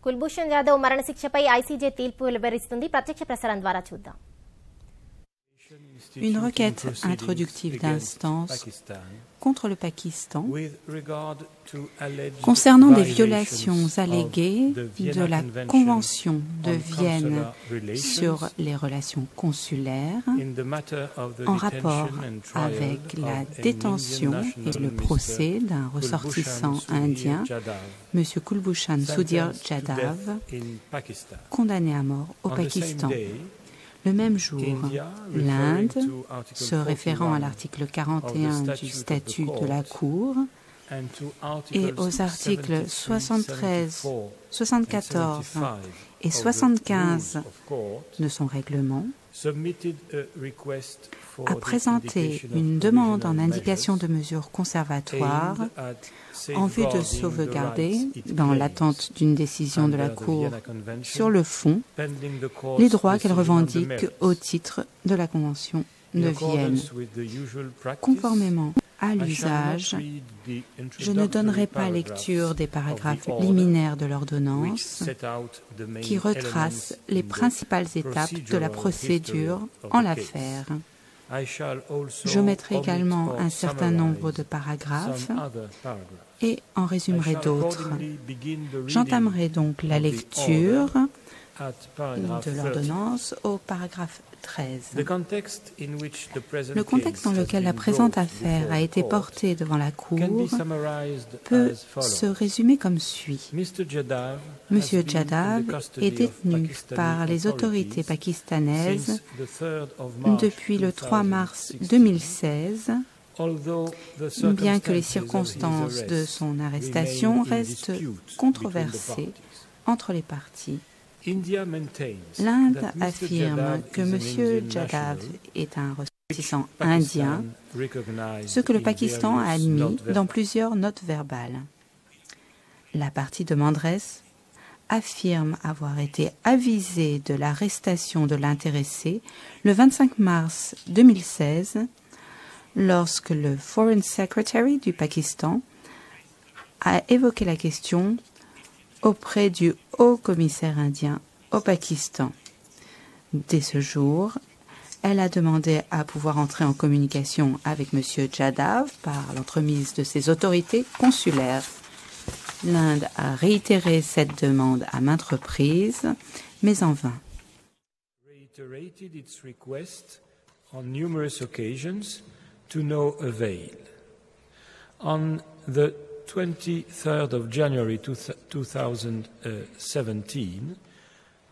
Kulbhushan Jadhav మరణశిక్షపై ICJ తీర్పు వెలువరిస్తుంది. ప్రత్యక్ష ప్రసారం ద్వారా చూద్దాం. Une requête introductive d'instance contre le Pakistan concernant des violations alléguées de la Convention de Vienne sur les relations consulaires en rapport avec la détention et le procès d'un ressortissant indien, M. Kulbhushan Jadhav, condamné à mort au Pakistan. Le même jour, l'Inde, se référant à l'article 41 du statut de la Cour et aux articles 73, 74 et 75 de son règlement, a présenté une demande en indication de mesures conservatoires en vue de sauvegarder, dans l'attente d'une décision de la Cour sur le fond, les droits qu'elle revendique au titre de la Convention de Vienne. Conformément à l'usage, je ne donnerai pas lecture des paragraphes liminaires de l'ordonnance qui retracent les principales étapes de la procédure en l'affaire. Je mettrai également un certain nombre de paragraphes et en résumerai d'autres. J'entamerai donc la lecture de l'ordonnance au paragraphe 13. Le contexte dans lequel la présente affaire a été portée devant la Cour peut se résumer comme suit. M. Jadhav est détenu par les autorités pakistanaises depuis le 3 mars 2016, bien que les circonstances de son arrestation restent controversées entre les parties. L'Inde affirme que M. Jadhav est un ressortissant indien, ce que le Pakistan a admis dans plusieurs notes verbales. La partie demanderesse affirme avoir été avisée de l'arrestation de l'intéressé le 25 mars 2016 lorsque le Foreign Secretary du Pakistan a évoqué la question auprès du haut-commissaire indien au Pakistan. Dès ce jour, elle a demandé à pouvoir entrer en communication avec M. Jadhav par l'entremise de ses autorités consulaires. L'Inde a réitéré cette demande à maintes reprises, mais en vain. On numerous occasions to no avail. On the 23rd of January 2017,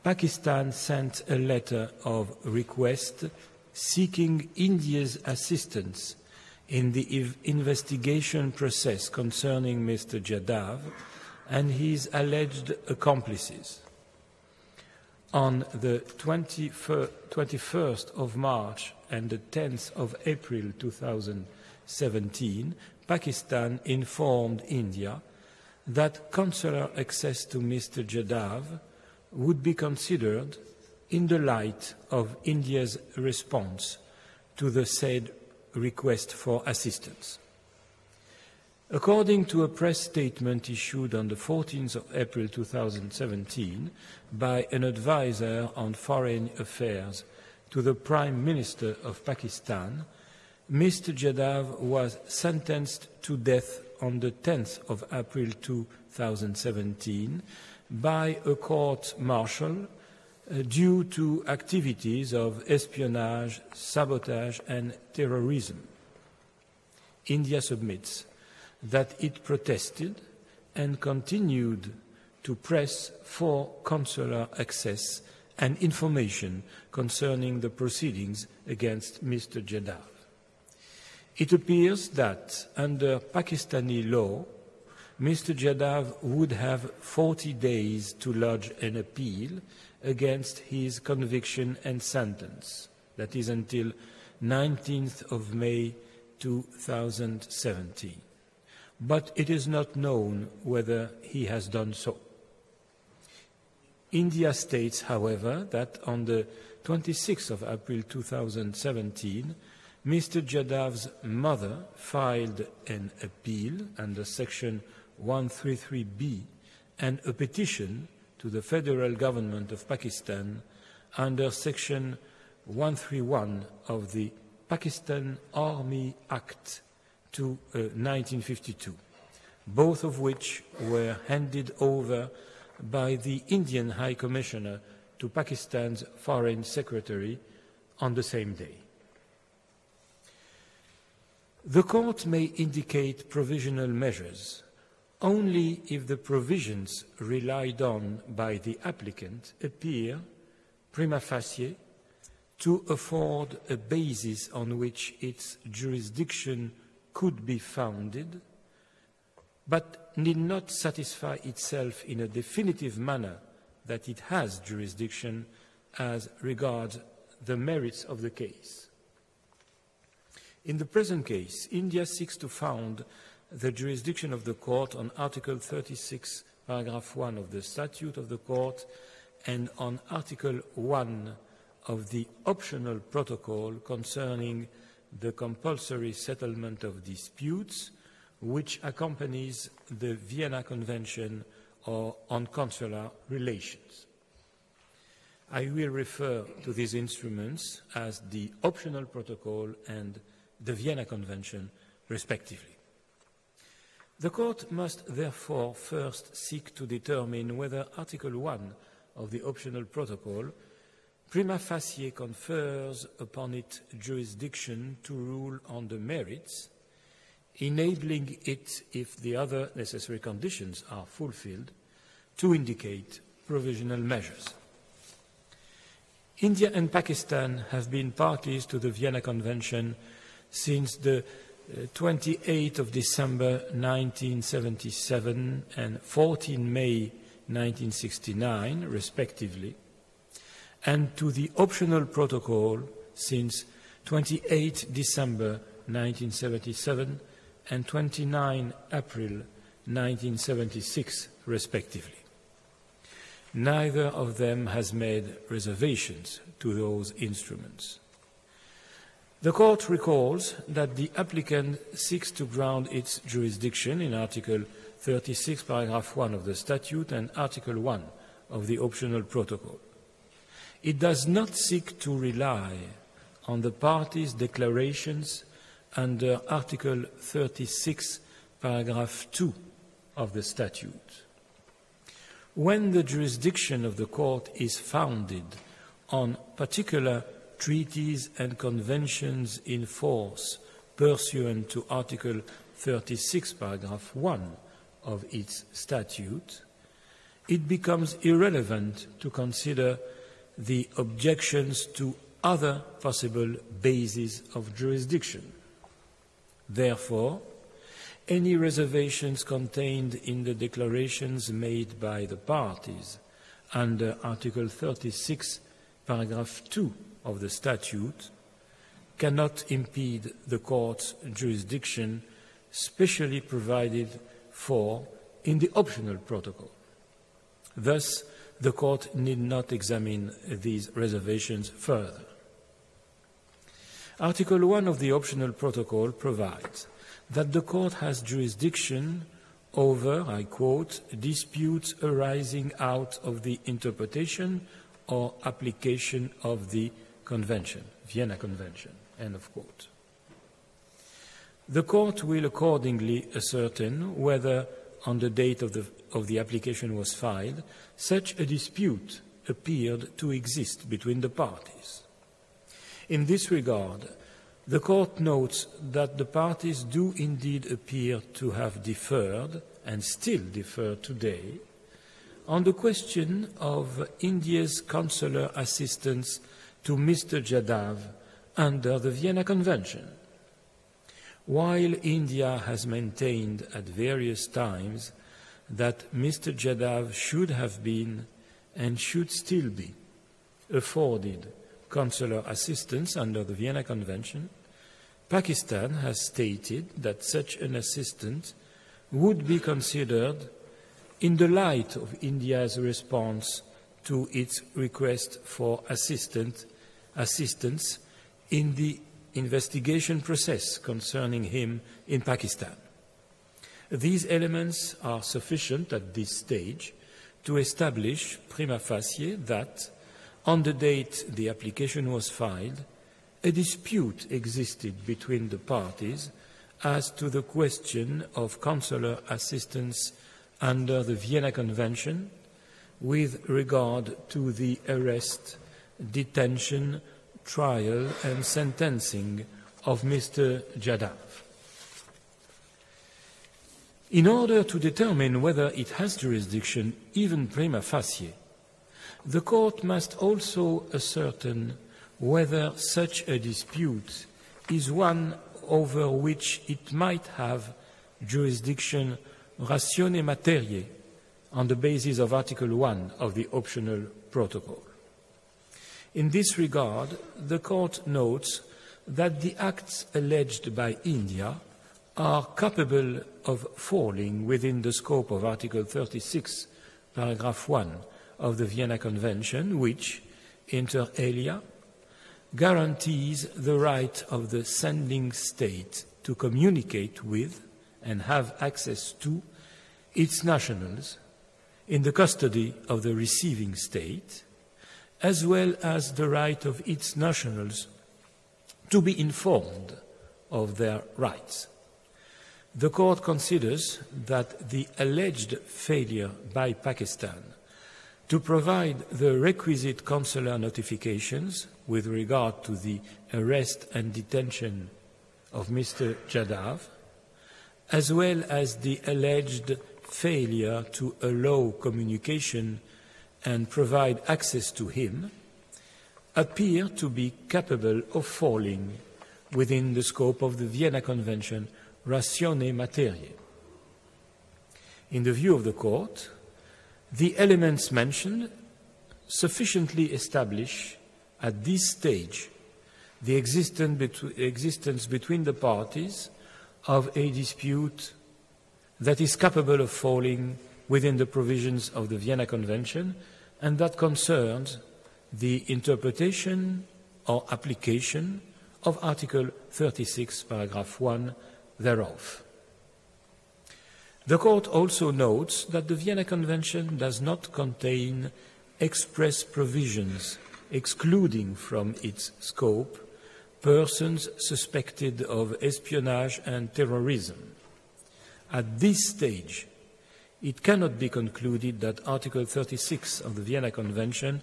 Pakistan sent a letter of request seeking India's assistance in the investigation process concerning Mr. Jadhav and his alleged accomplices. On the 21st of March and the 10th of April 2017, Pakistan informed India that consular access to Mr. Jadhav would be considered in the light of India's response to the said request for assistance. According to a press statement issued on the 14th of April 2017 by an advisor on foreign affairs to the Prime Minister of Pakistan, Mr. Jadhav was sentenced to death on the 10th of April 2017 by a court-martial due to activities of espionage, sabotage and terrorism. India submits that it protested and continued to press for consular access and information concerning the proceedings against Mr. Jadhav. It appears that under Pakistani law, Mr. Jadhav would have 40 days to lodge an appeal against his conviction and sentence, that is until 19th of May 2017. But it is not known whether he has done so. India states, however, that on the 26th of April 2017, Mr. Jadhav's mother filed an appeal under Section 133B and a petition to the federal government of Pakistan under Section 131 of the Pakistan Army Act to 1952, both of which were handed over by the Indian High Commissioner to Pakistan's Foreign Secretary on the same day. The Court may indicate provisional measures only if the provisions relied on by the applicant appear, prima facie, to afford a basis on which its jurisdiction could be founded, but need not satisfy itself in a definitive manner that it has jurisdiction as regards the merits of the case. In the present case, India seeks to found the jurisdiction of the Court on Article 36, paragraph 1 of the Statute of the Court and on Article 1 of the optional protocol concerning the compulsory settlement of disputes, which accompanies the Vienna Convention on consular relations. I will refer to these instruments as the optional protocol and the Vienna Convention, respectively. The Court must therefore first seek to determine whether Article 1 of the optional protocol prima facie confers upon it jurisdiction to rule on the merits, enabling it, if the other necessary conditions are fulfilled, to indicate provisional measures. India and Pakistan have been parties to the Vienna Convention since the 28th of December 1977 and 14 May 1969, respectively, and to the optional protocol since 28 December 1977 and 29 April 1976, respectively. Neither of them has made reservations to those instruments. The Court recalls that the applicant seeks to ground its jurisdiction in Article 36, paragraph 1 of the Statute and Article 1 of the optional protocol. It does not seek to rely on the parties' declarations under Article 36, paragraph 2 of the Statute. When the jurisdiction of the Court is founded on particular treaties and conventions in force pursuant to Article 36, paragraph 1 of its statute, it becomes irrelevant to consider the objections to other possible bases of jurisdiction. Therefore, any reservations contained in the declarations made by the parties under Article 36, paragraph 2 of the statute cannot impede the Court's jurisdiction specially provided for in the optional protocol. Thus, the Court need not examine these reservations further. Article 1 of the optional protocol provides that the Court has jurisdiction over, I quote, disputes arising out of the interpretation or application of the Convention, Vienna Convention, end of quote. The Court will accordingly ascertain whether, on the date of the application was filed, such a dispute appeared to exist between the parties. In this regard, the Court notes that the parties do indeed appear to have differed, and still differ today, on the question of India's consular assistance to Mr. Jadhav under the Vienna Convention. While India has maintained at various times that Mr. Jadhav should have been and should still be afforded consular assistance under the Vienna Convention, Pakistan has stated that such an assistance would be considered in the light of India's response to its request for assistance in the investigation process concerning him in Pakistan. These elements are sufficient at this stage to establish prima facie that, on the date the application was filed, a dispute existed between the parties as to the question of consular assistance under the Vienna Convention with regard to the arrest, detention, trial and sentencing of Mr. Jadhav. In order to determine whether it has jurisdiction, even prima facie, the court must also ascertain whether such a dispute is one over which it might have jurisdiction ratione materiae on the basis of Article 1 of the optional protocol. In this regard, the court notes that the acts alleged by India are capable of falling within the scope of Article 36, paragraph 1 of the Vienna Convention, which, inter alia, guarantees the right of the sending state to communicate with and have access to its nationals in the custody of the receiving state, as well as the right of its nationals to be informed of their rights. The court considers that the alleged failure by Pakistan to provide the requisite consular notifications with regard to the arrest and detention of Mr. Jadhav, as well as the alleged failure to allow communication and provide access to him, appear to be capable of falling within the scope of the Vienna Convention ratione materiae. In the view of the court, the elements mentioned sufficiently establish at this stage the existence between the parties of a dispute that is capable of falling within the provisions of the Vienna Convention and that concerns the interpretation or application of Article 36, paragraph 1 thereof. The Court also notes that the Vienna Convention does not contain express provisions excluding from its scope persons suspected of espionage and terrorism. At this stage, it cannot be concluded that Article 36 of the Vienna Convention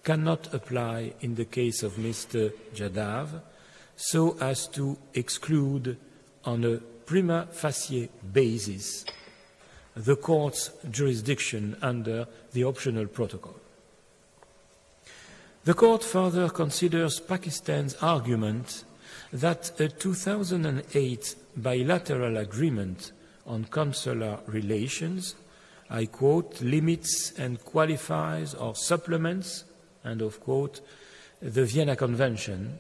cannot apply in the case of Mr. Jadhav, so as to exclude on a prima facie basis the Court's jurisdiction under the optional protocol. The Court further considers Pakistan's argument that a 2008 bilateral agreement on consular relations, I quote, limits and qualifies or supplements, end of quote, the Vienna Convention,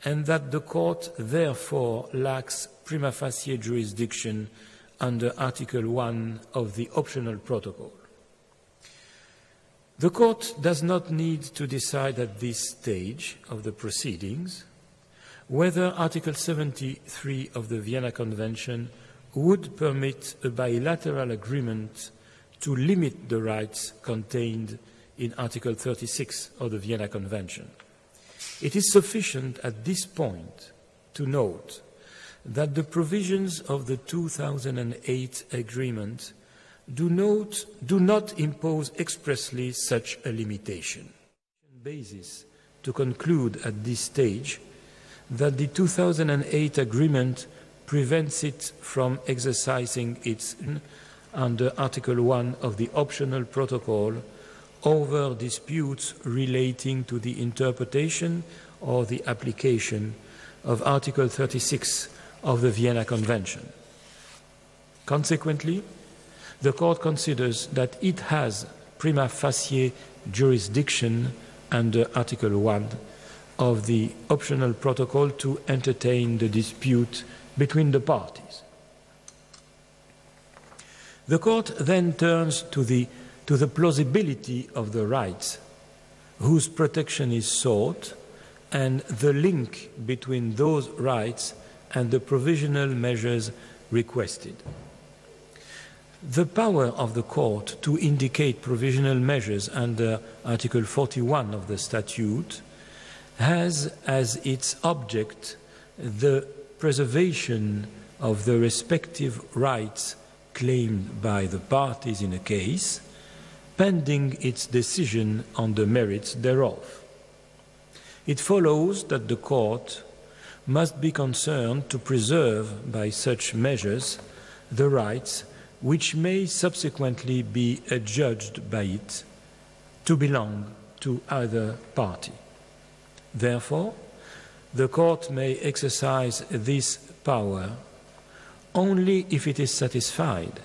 and that the Court therefore lacks prima facie jurisdiction under Article 1 of the optional protocol. The Court does not need to decide at this stage of the proceedings whether Article 73 of the Vienna Convention would permit a bilateral agreement to limit the rights contained in Article 36 of the Vienna Convention. It is sufficient at this point to note that the provisions of the 2008 agreement do not impose expressly such a limitation. Basis to conclude at this stage that the 2008 agreement prevents it from exercising its under Article 1 of the optional protocol over disputes relating to the interpretation or the application of Article 36 of the Vienna Convention. Consequently, the Court considers that it has prima facie jurisdiction under Article 1 of the optional protocol to entertain the dispute between the parties. The Court then turns to the plausibility of the rights whose protection is sought and the link between those rights and the provisional measures requested. The power of the court to indicate provisional measures under Article 41 of the statute has as its object the preservation of the respective rights claimed by the parties in a case, pending its decision on the merits thereof. It follows that the court must be concerned to preserve by such measures the rights which may subsequently be adjudged by it to belong to either party. Therefore, the court may exercise this power only if it is satisfied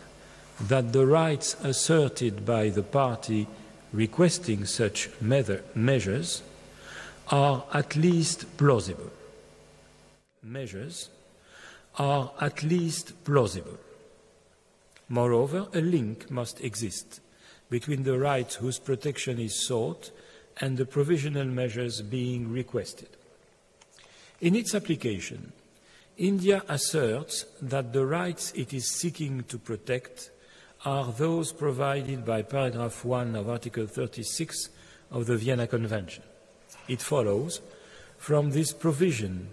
that the rights asserted by the party requesting such measures are at least plausible. Measures are at least plausible. Moreover, a link must exist between the rights whose protection is sought and the provisional measures being requested. In its application, India asserts that the rights it is seeking to protect are those provided by paragraph 1 of Article 36 of the Vienna Convention. It follows from this provision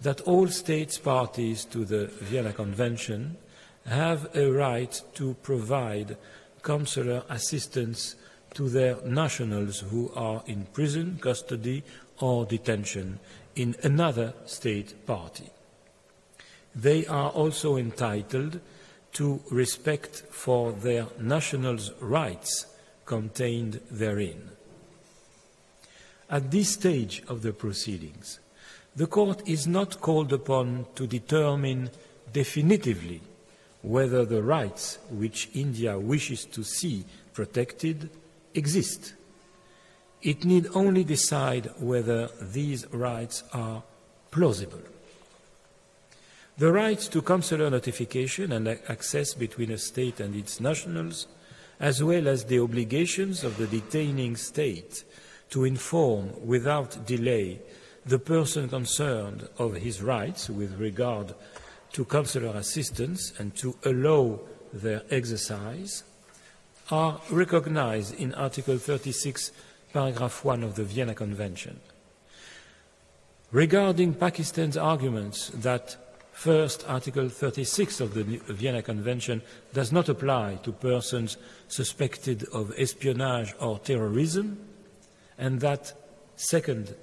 that all states parties to the Vienna Convention have a right to provide consular assistance to their nationals who are in prison, custody, or detention in another state party. They are also entitled to respect for their nationals' rights contained therein. At this stage of the proceedings, the court is not called upon to determine definitively whether the rights which India wishes to see protected exist. It need only decide whether these rights are plausible. The rights to consular notification and access between a state and its nationals, as well as the obligations of the detaining state to inform without delay the person concerned of his rights with regard to consular assistance and to allow their exercise, are recognized in Article 36, paragraph 1 of the Vienna Convention. Regarding Pakistan's arguments that first, Article 36 of the Vienna Convention does not apply to persons suspected of espionage or terrorism, and that, second,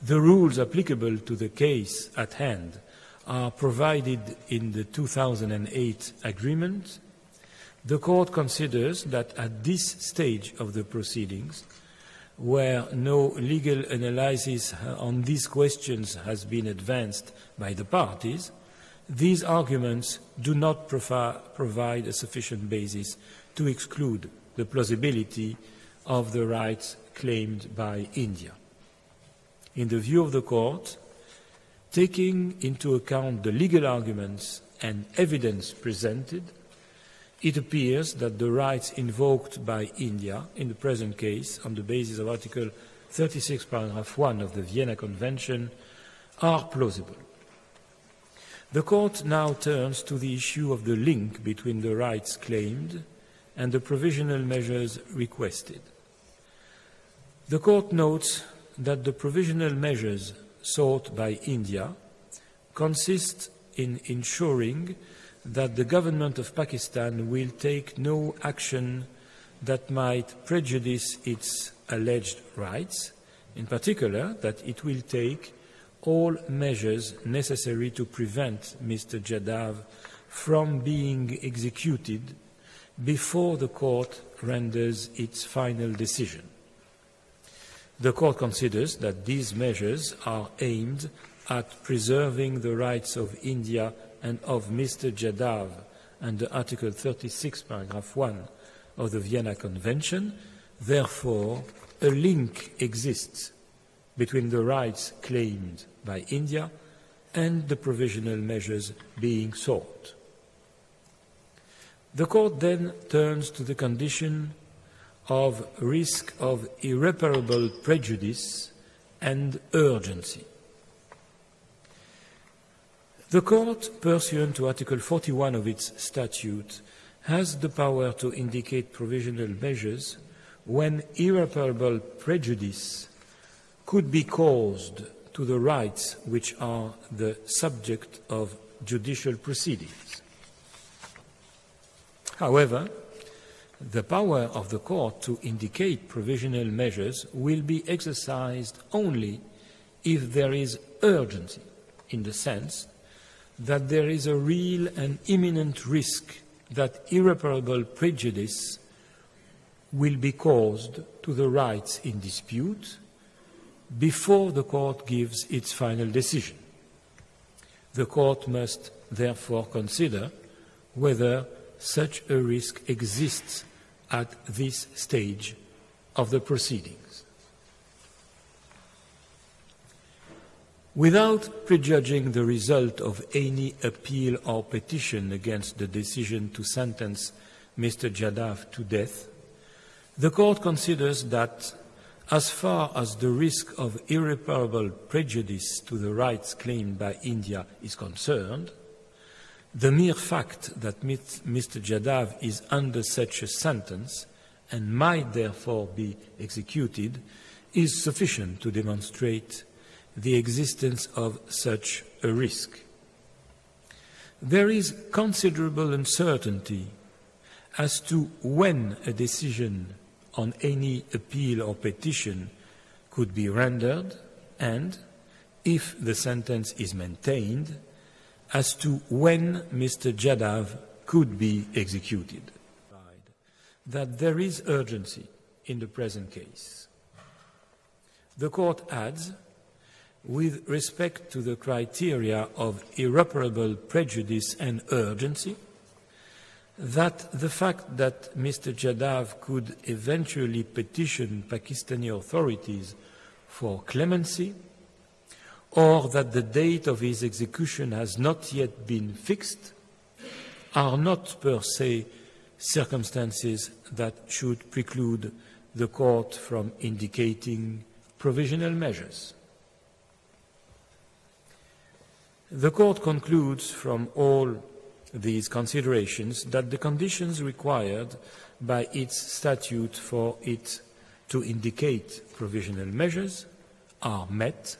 the rules applicable to the case at hand are provided in the 2008 agreement, the Court considers that at this stage of the proceedings, where no legal analysis on these questions has been advanced by the parties, these arguments do not provide a sufficient basis to exclude the plausibility of the rights claimed by India. In the view of the Court, taking into account the legal arguments and evidence presented, it appears that the rights invoked by India in the present case on the basis of Article 36, paragraph 1 of the Vienna Convention are plausible. The Court now turns to the issue of the link between the rights claimed and the provisional measures requested. The Court notes that the provisional measures sought by India consist in ensuring that the government of Pakistan will take no action that might prejudice its alleged rights, in particular that it will take all measures necessary to prevent Mr. Jadhav from being executed before the Court renders its final decision. The Court considers that these measures are aimed at preserving the rights of India and of Mr. Jadhav under Article 36, paragraph 1 of the Vienna Convention. Therefore, a link exists between the rights claimed by India and the provisional measures being sought. The Court then turns to the condition of risk of irreparable prejudice and urgency. The Court, pursuant to Article 41 of its statute, has the power to indicate provisional measures when irreparable prejudice could be caused to the rights which are the subject of judicial proceedings. However, the power of the Court to indicate provisional measures will be exercised only if there is urgency, in the sense that there is a real and imminent risk that irreparable prejudice will be caused to the rights in dispute before the Court gives its final decision. The Court must therefore consider whether such a risk exists at this stage of the proceedings. Without prejudging the result of any appeal or petition against the decision to sentence Mr. Jadhav to death, the Court considers that, as far as the risk of irreparable prejudice to the rights claimed by India is concerned, the mere fact that Mr. Jadhav is under such a sentence and might therefore be executed is sufficient to demonstrate the existence of such a risk. There is considerable uncertainty as to when a decision on any appeal or petition could be rendered and, if the sentence is maintained, as to when Mr. Jadhav could be executed. That there is urgency in the present case. The Court adds, with respect to the criteria of irreparable prejudice and urgency, that the fact that Mr. Jadhav could eventually petition Pakistani authorities for clemency, or that the date of his execution has not yet been fixed, are not per se circumstances that should preclude the Court from indicating provisional measures. The Court concludes from all these considerations that the conditions required by its statute for it to indicate provisional measures are met,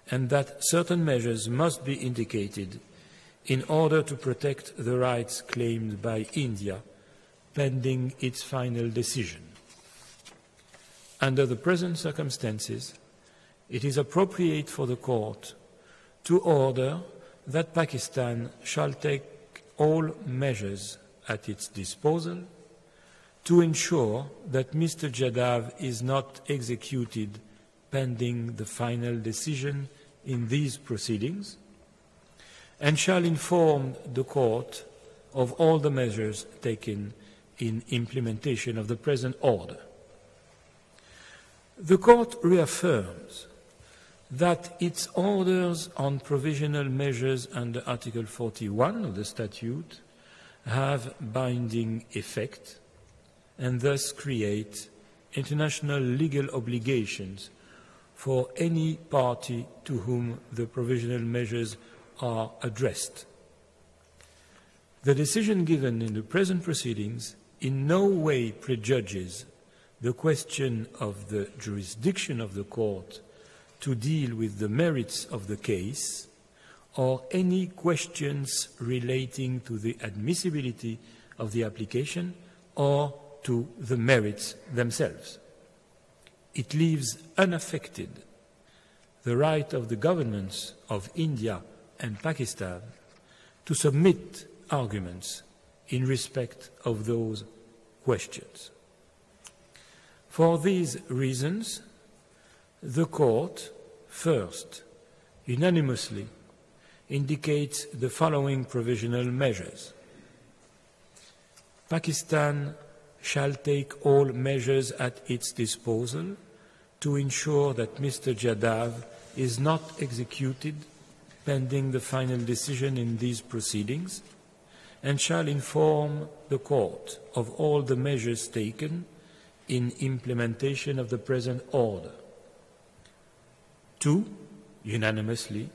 and that certain measures must be indicated in order to protect the rights claimed by India pending its final decision. Under the present circumstances, it is appropriate for the Court to order that Pakistan shall take all measures at its disposal to ensure that Mr. Jadhav is not executed pending the final decision in these proceedings, and shall inform the Court of all the measures taken in implementation of the present order. The Court reaffirms that its orders on provisional measures under Article 41 of the Statute have binding effect and thus create international legal obligations for any party to whom the provisional measures are addressed. The decision given in the present proceedings in no way prejudges the question of the jurisdiction of the Court to deal with the merits of the case or any questions relating to the admissibility of the application or to the merits themselves. It leaves unaffected the right of the governments of India and Pakistan to submit arguments in respect of those questions. For these reasons, the Court first unanimously indicates the following provisional measures. Pakistan shall take all measures at its disposal to ensure that Mr. Jadhav is not executed pending the final decision in these proceedings, and shall inform the Court of all the measures taken in implementation of the present order. 2, unanimously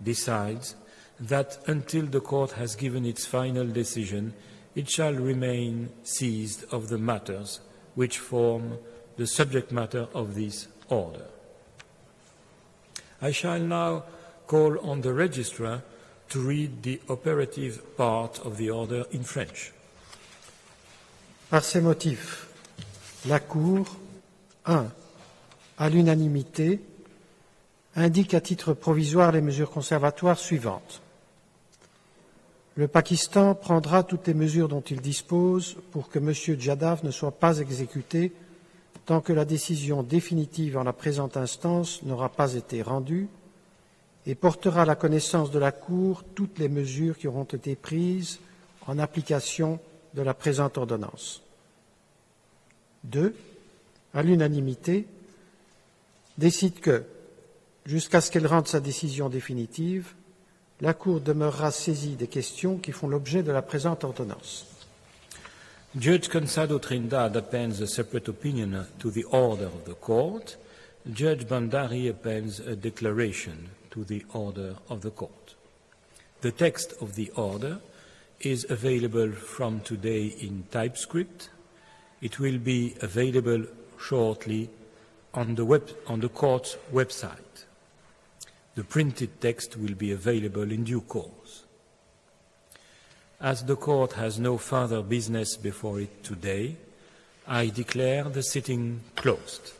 decides that until the Court has given its final decision it shall remain seized of the matters which form the subject matter of this order. I shall now call on the Registrar to read the operative part of the order in French. Par ces motifs, la Cour, 1. À l'unanimité, indique à titre provisoire les mesures conservatoires suivantes. Le Pakistan prendra toutes les mesures dont il dispose pour que M. Jadhav ne soit pas exécuté tant que la décision définitive en la présente instance n'aura pas été rendue et portera à la connaissance de la Cour toutes les mesures qui auront été prises en application de la présente ordonnance. 2. À l'unanimité, décide que, jusqu'à ce qu'elle rende sa décision définitive, la Cour demeurera saisie des questions qui font l'objet de la présente ordonnance. Judge Cansado Trindade appends a separate opinion to the order of the court. Judge Bandari appends a declaration to the order of the court. The text of the order is available from today in TypeScript. It will be available shortly on the court's website. The printed text will be available in due course. As the court has no further business before it today, I declare the sitting closed.